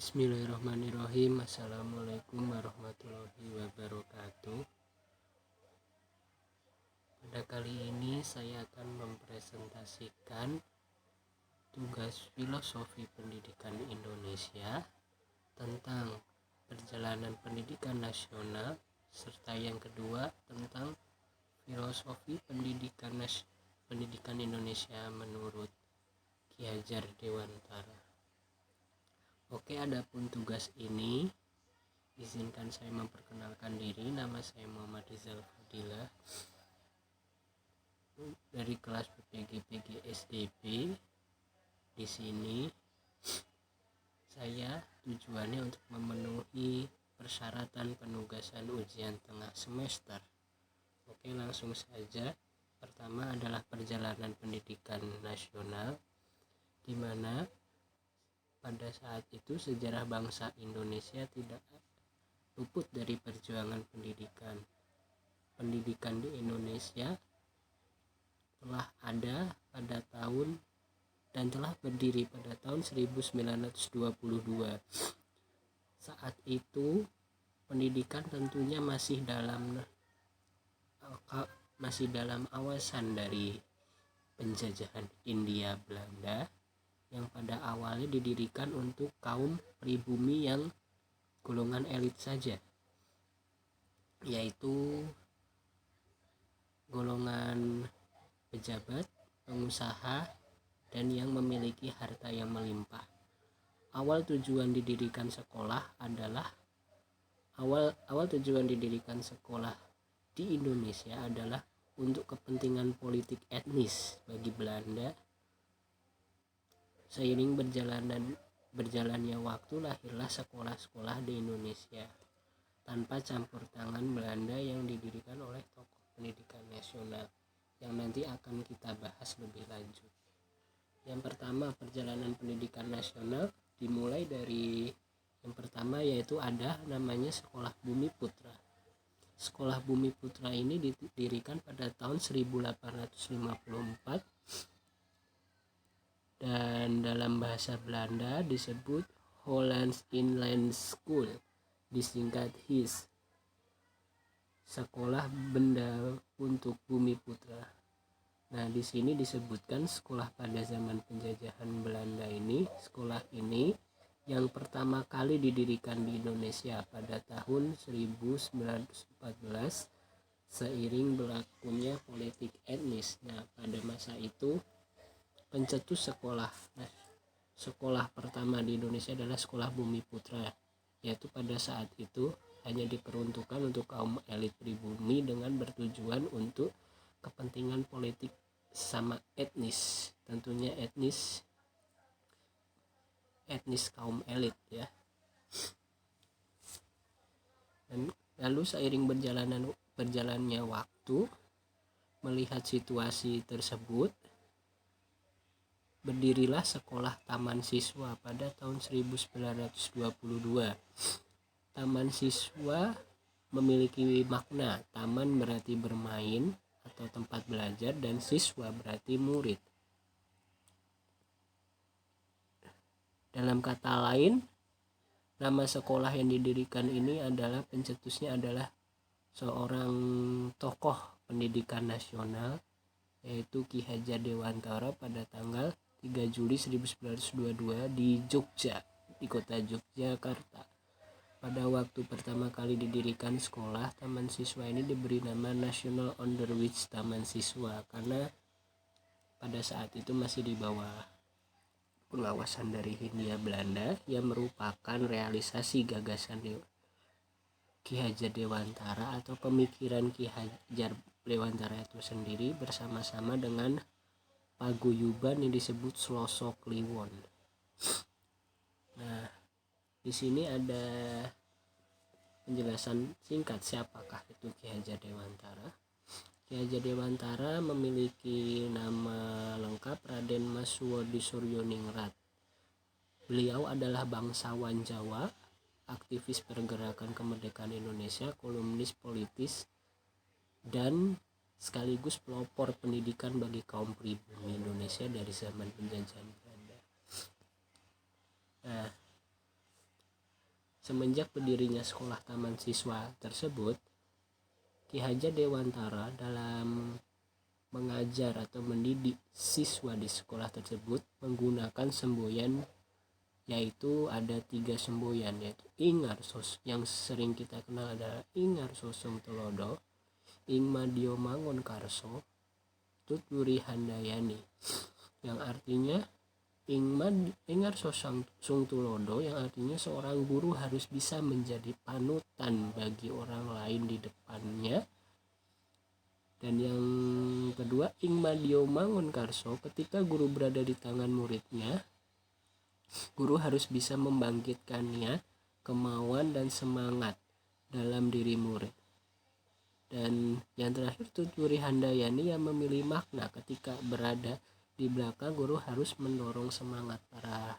Bismillahirrahmanirrahim. Assalamualaikum warahmatullahi wabarakatuh. Pada kali ini saya akan mempresentasikan tugas filosofi pendidikan Indonesia tentang perjalanan pendidikan nasional, serta yang kedua tentang filosofi pendidikan Indonesia menurut Ki Hajar Dewantara. Oke, adapun tugas ini, izinkan saya memperkenalkan diri. Nama saya Muhammad Rizal Fadilah dari kelas PPG SDP. Di sini saya tujuannya untuk memenuhi persyaratan penugasan ujian tengah semester. Oke, langsung saja. Pertama adalah perjalanan pendidikan nasional, di mana pada saat itu sejarah bangsa Indonesia tidak luput dari perjuangan pendidikan. Pendidikan di Indonesia telah ada pada tahun dan telah berdiri pada tahun 1922. Saat itu pendidikan tentunya masih dalam awasan dari penjajahan Hindia Belanda, yang pada awalnya didirikan untuk kaum pribumi yang golongan elit saja, yaitu golongan pejabat, pengusaha, dan yang memiliki harta yang melimpah. Awal tujuan didirikan sekolah di Indonesia adalah untuk kepentingan politik etnis bagi Belanda. Seiring berjalannya waktu, lahirlah sekolah-sekolah di Indonesia tanpa campur tangan Belanda yang didirikan oleh tokoh pendidikan nasional yang nanti akan kita bahas lebih lanjut. Yang pertama, perjalanan pendidikan nasional dimulai dari yang pertama, yaitu ada namanya Sekolah Bumi Putra. Sekolah Bumi Putra ini didirikan pada tahun 1854 dan dalam bahasa Belanda disebut Hollands Inland School, disingkat HIS, Sekolah Benda untuk Bumi Putra. Nah, di sini disebutkan sekolah pada zaman penjajahan Belanda ini. Sekolah ini yang pertama kali didirikan di Indonesia pada tahun 1914 seiring berlakunya politik etnis. Nah, pada masa itu pencetus sekolah pertama di Indonesia adalah Sekolah Bumi Putra, yaitu pada saat itu hanya diperuntukkan untuk kaum elit pribumi dengan bertujuan untuk kepentingan politik sama etnis, tentunya etnis kaum elit ya. Dan lalu seiring berjalannya waktu, melihat situasi tersebut, berdirilah sekolah Taman Siswa pada tahun 1922. Taman Siswa memiliki makna. Taman berarti bermain atau tempat belajar, dan siswa berarti murid. Dalam kata lain, nama sekolah yang didirikan ini adalah pencetusnya adalah seorang tokoh pendidikan nasional, yaitu Ki Hajar Dewantara pada tanggal 3 Juli 1922 di Jogja, di kota Yogyakarta. Pada waktu pertama kali didirikan sekolah, Taman Siswa ini diberi nama National Underwich Taman Siswa karena pada saat itu masih di bawah pengawasan dari Hindia Belanda, yang merupakan realisasi gagasan Ki Hajar Dewantara atau pemikiran Ki Hajar Dewantara itu sendiri bersama-sama dengan paguyuban yang disebut Slosok Kliwon. Nah, di sini ada penjelasan singkat siapakah itu Ki Hajar Dewantara. Ki Hajar Dewantara memiliki nama lengkap Raden Mas Suwodi Suryaningrat. Beliau adalah bangsawan Jawa, aktivis pergerakan kemerdekaan Indonesia, kolumnis politis, dan sekaligus pelopor pendidikan bagi kaum pribumi Indonesia dari zaman penjajahan Belanda. Nah, Semenjak berdirinya sekolah taman siswa tersebut, Ki Hajar Dewantara dalam mengajar atau mendidik siswa di sekolah tersebut menggunakan semboyan, yaitu ada 3 semboyan, yaitu Ingarsos yang sering kita kenal adalah Ingarso Sung Tulodo, Ing Madyo Mangun Karso, Tutwuri Handayani, yang artinya Ingarso Sung Tulodo yang artinya seorang guru harus bisa menjadi panutan bagi orang lain di depannya. Dan yang kedua, Ing Madyo Mangun Karso, ketika guru berada di tangan muridnya, guru harus bisa membangkitkan niat, kemauan, dan semangat dalam diri murid. Dan yang terakhir, Tutwuri Handayani yang memilih makna ketika berada di belakang guru harus mendorong semangat para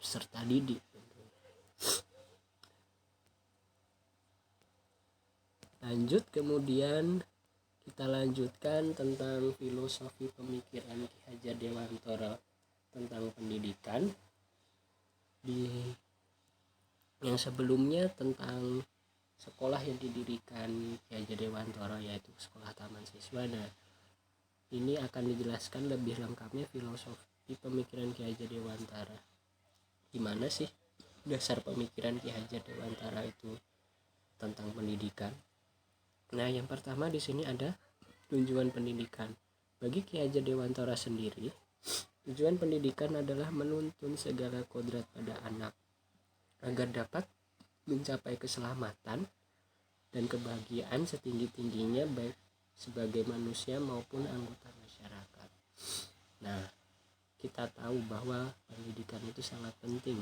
peserta didik. Lanjut, kemudian kita lanjutkan tentang filosofi pemikiran Ki Hajar Dewantara tentang pendidikan. Di yang sebelumnya tentang sekolah yang didirikan Ki Hajar Dewantara, yaitu sekolah taman siswa. Nah, ini akan dijelaskan lebih lengkapnya filosofi pemikiran Ki Hajar Dewantara. Gimana sih dasar pemikiran Ki Hajar Dewantara itu tentang pendidikan? Nah, yang pertama di sini ada tujuan pendidikan. Bagi Ki Hajar Dewantara sendiri, tujuan pendidikan adalah menuntun segala kodrat pada anak agar dapat mencapai keselamatan dan kebahagiaan setinggi-tingginya baik sebagai manusia maupun anggota masyarakat. Nah, kita tahu bahwa pendidikan itu sangat penting.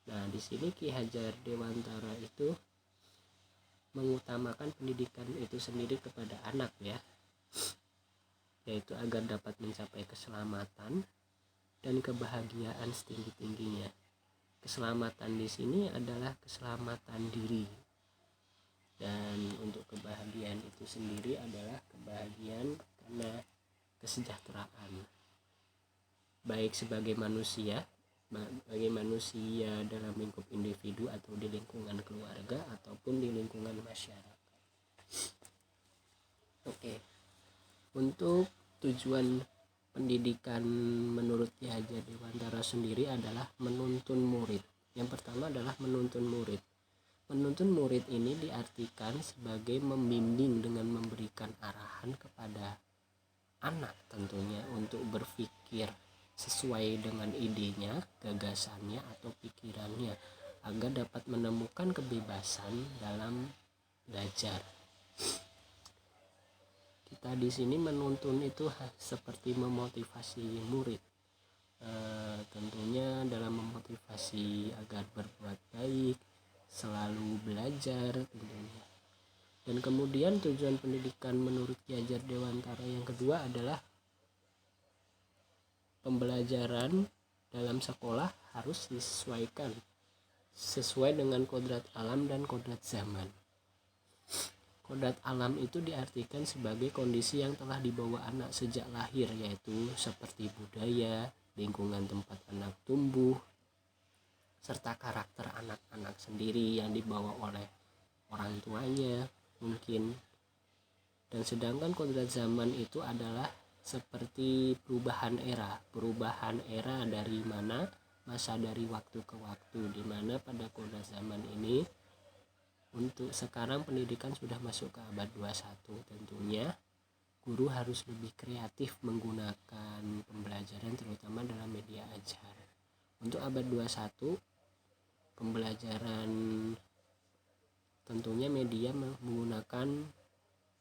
Nah, di sini Ki Hajar Dewantara itu mengutamakan pendidikan itu sendiri kepada anak, ya, yaitu agar dapat mencapai keselamatan dan kebahagiaan setinggi-tingginya. Keselamatan di sini adalah keselamatan diri, dan untuk kebahagiaan itu sendiri adalah kebahagiaan karena kesejahteraan, baik sebagai manusia dalam lingkup individu atau di lingkungan keluarga ataupun di lingkungan masyarakat. Oke. Untuk tujuan pendidikan menurut Ki Hajar Dewantara sendiri adalah menuntun murid. Yang pertama adalah menuntun murid. Menuntun murid ini diartikan sebagai membimbing dengan memberikan arahan kepada anak tentunya untuk berpikir sesuai dengan idenya, gagasannya, atau pikirannya agar dapat menemukan kebebasan dalam belajar. Kita di sini menuntun itu seperti memotivasi murid, tentunya dalam memotivasi agar berbuat baik, selalu belajar tentunya. Dan kemudian tujuan pendidikan menurut Ki Hajar Dewantara yang kedua adalah pembelajaran dalam sekolah harus disesuaikan sesuai dengan kodrat alam dan kodrat zaman. Kodrat alam itu diartikan sebagai kondisi yang telah dibawa anak sejak lahir, yaitu seperti budaya, lingkungan tempat anak tumbuh, serta karakter anak-anak sendiri yang dibawa oleh orang tuanya mungkin. Dan sedangkan kodrat zaman itu adalah seperti perubahan era dari mana masa dari waktu ke waktu, di mana pada kodrat zaman ini untuk sekarang pendidikan sudah masuk ke abad 21. Tentunya guru harus lebih kreatif menggunakan pembelajaran terutama dalam media ajar. Untuk abad 21 pembelajaran tentunya media menggunakan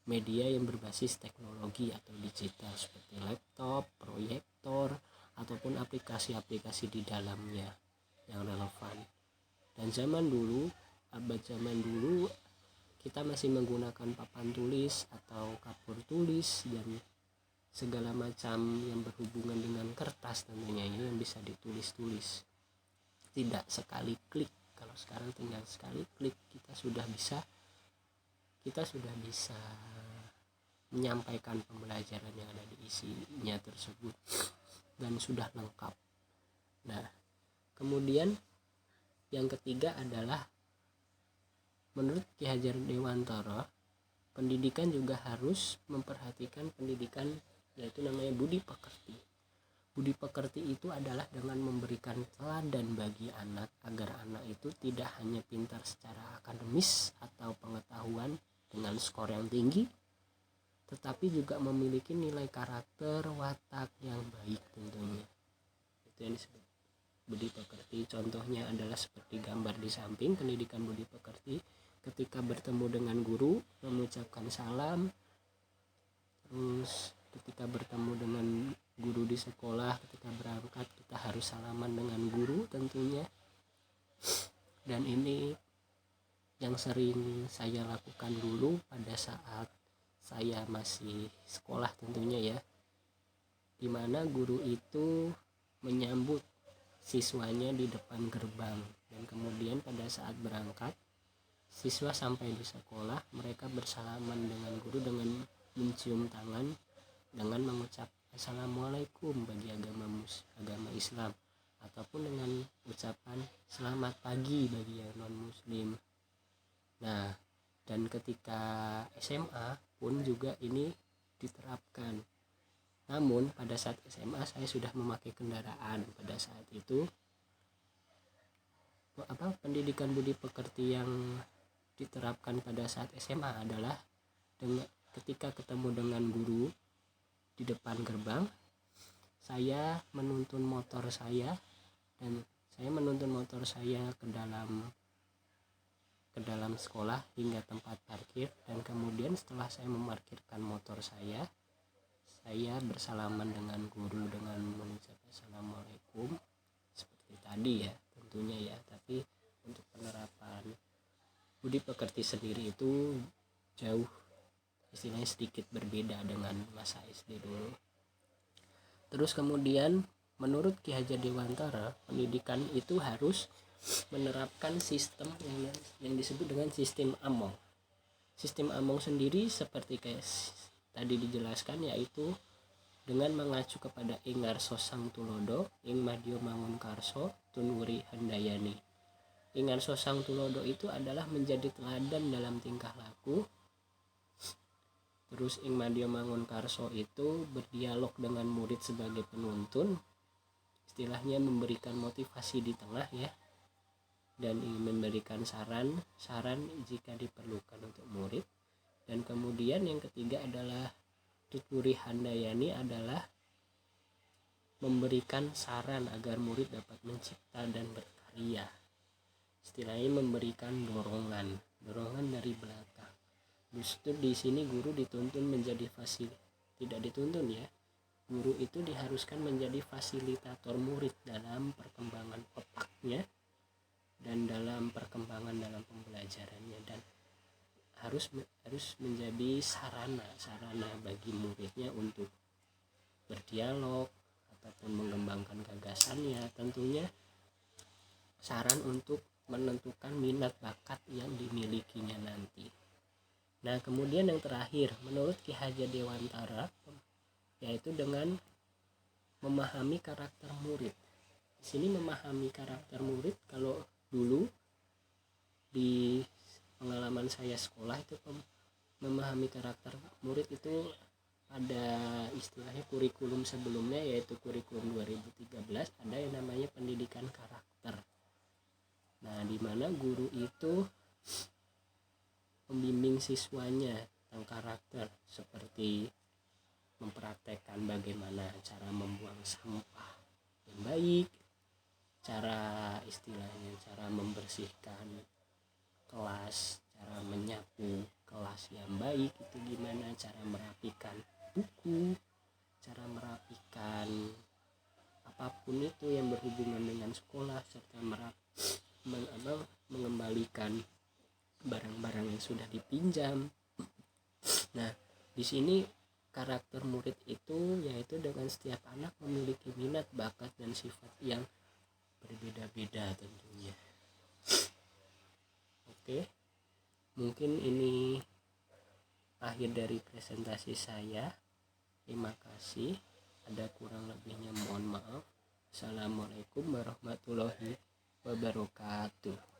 media yang berbasis teknologi atau digital seperti laptop, proyektor, ataupun aplikasi-aplikasi di dalamnya yang relevan. Dan abad zaman dulu kita masih menggunakan papan tulis atau kapur tulis dan segala macam yang berhubungan dengan kertas tentunya ini yang bisa ditulis-tulis. Tidak sekali klik. Kalau sekarang tinggal sekali klik kita sudah bisa menyampaikan pembelajaran yang ada di isinya tersebut dan sudah lengkap. Nah, kemudian yang ketiga adalah menurut Ki Hajar Dewantara, pendidikan juga harus memperhatikan pendidikan, yaitu namanya budi pekerti. Budi pekerti itu adalah dengan memberikan teladan bagi anak agar anak itu tidak hanya pintar secara akademis atau pengetahuan dengan skor yang tinggi, tetapi juga memiliki nilai karakter, watak yang baik tentunya. Itu yang disebut budi pekerti. Contohnya adalah seperti gambar di samping. Pendidikan budi pekerti ketika bertemu dengan guru mengucapkan salam, terus ketika bertemu dengan guru di sekolah, ketika berangkat kita harus salaman dengan guru tentunya. Dan ini yang sering saya lakukan dulu pada saat saya masih sekolah tentunya ya, dimana guru itu menyambut siswanya di depan gerbang, dan kemudian pada saat berangkat siswa sampai di sekolah mereka bersalaman dengan guru dengan mencium tangan dengan mengucap assalamualaikum bagi agama Islam, ataupun dengan ucapan selamat pagi bagi yang non muslim. Nah, dan ketika SMA pun juga ini diterapkan. Namun pada saat SMA saya sudah memakai kendaraan. Pada saat itu pendidikan budi pekerti yang diterapkan pada saat SMA adalah ketika ketemu dengan guru di depan gerbang, saya menuntun motor saya ke dalam sekolah hingga tempat parkir, dan kemudian setelah saya memarkirkan motor saya bersalaman dengan guru dengan mengucap assalamualaikum seperti tadi ya tentunya ya. Tapi untuk penerapan budi pekerti sendiri itu jauh, istilahnya sedikit berbeda dengan masa SD dulu. Terus kemudian menurut Ki Hajar Dewantara, pendidikan itu harus menerapkan sistem yang disebut dengan sistem Among. Sistem Among sendiri seperti kayak tadi dijelaskan, yaitu dengan mengacu kepada Ing Ngarso Sang Tulodo, Ing Madya Mangunkarso, Tun Wuri Handayani. Ing Ngarso Sang Tulodo itu adalah menjadi teladan dalam tingkah laku. Terus Ing Madya Mangunkarso itu berdialog dengan murid sebagai penuntun, istilahnya memberikan motivasi di tengah ya, dan ingin memberikan saran jika diperlukan untuk murid. Dan kemudian yang ketiga adalah Tuturi Handayani, adalah memberikan saran agar murid dapat mencipta dan berkarya, istilahnya memberikan dorongan dari belakang. Justru di sini guru dituntun menjadi tidak dituntun ya, guru itu diharuskan menjadi fasilitator murid dalam perkembangan otaknya dan dalam perkembangan dalam pembelajarannya, dan harus menjadi sarana bagi muridnya untuk berdialog ataupun mengembangkan gagasannya, tentunya saran untuk menentukan minat bakat yang dimilikinya nanti. Nah, kemudian yang terakhir menurut Ki Hajar Dewantara, yaitu dengan memahami karakter murid. Di sini memahami karakter murid, kalau dulu di pengalaman saya sekolah itu memahami karakter murid itu ada istilahnya kurikulum sebelumnya, yaitu kurikulum 2013, ada yang namanya pendidikan karakter. Nah, di mana guru itu membimbing siswanya tentang karakter, seperti mempraktekkan bagaimana cara membuang sampah yang baik, cara membersihkan kelas, cara menyapu kelas yang baik itu gimana, cara merapikan buku, cara merapikan apapun itu yang berhubungan dengan sekolah, serta mengembalikan barang-barang yang sudah dipinjam. Nah, di sini karakter murid itu yaitu dengan setiap anak memiliki minat, bakat, dan sifat yang berbeda-beda tentunya. Oke, mungkin ini akhir dari presentasi saya. Terima kasih. Ada kurang lebihnya mohon maaf. Assalamualaikum warahmatullahi wabarakatuh.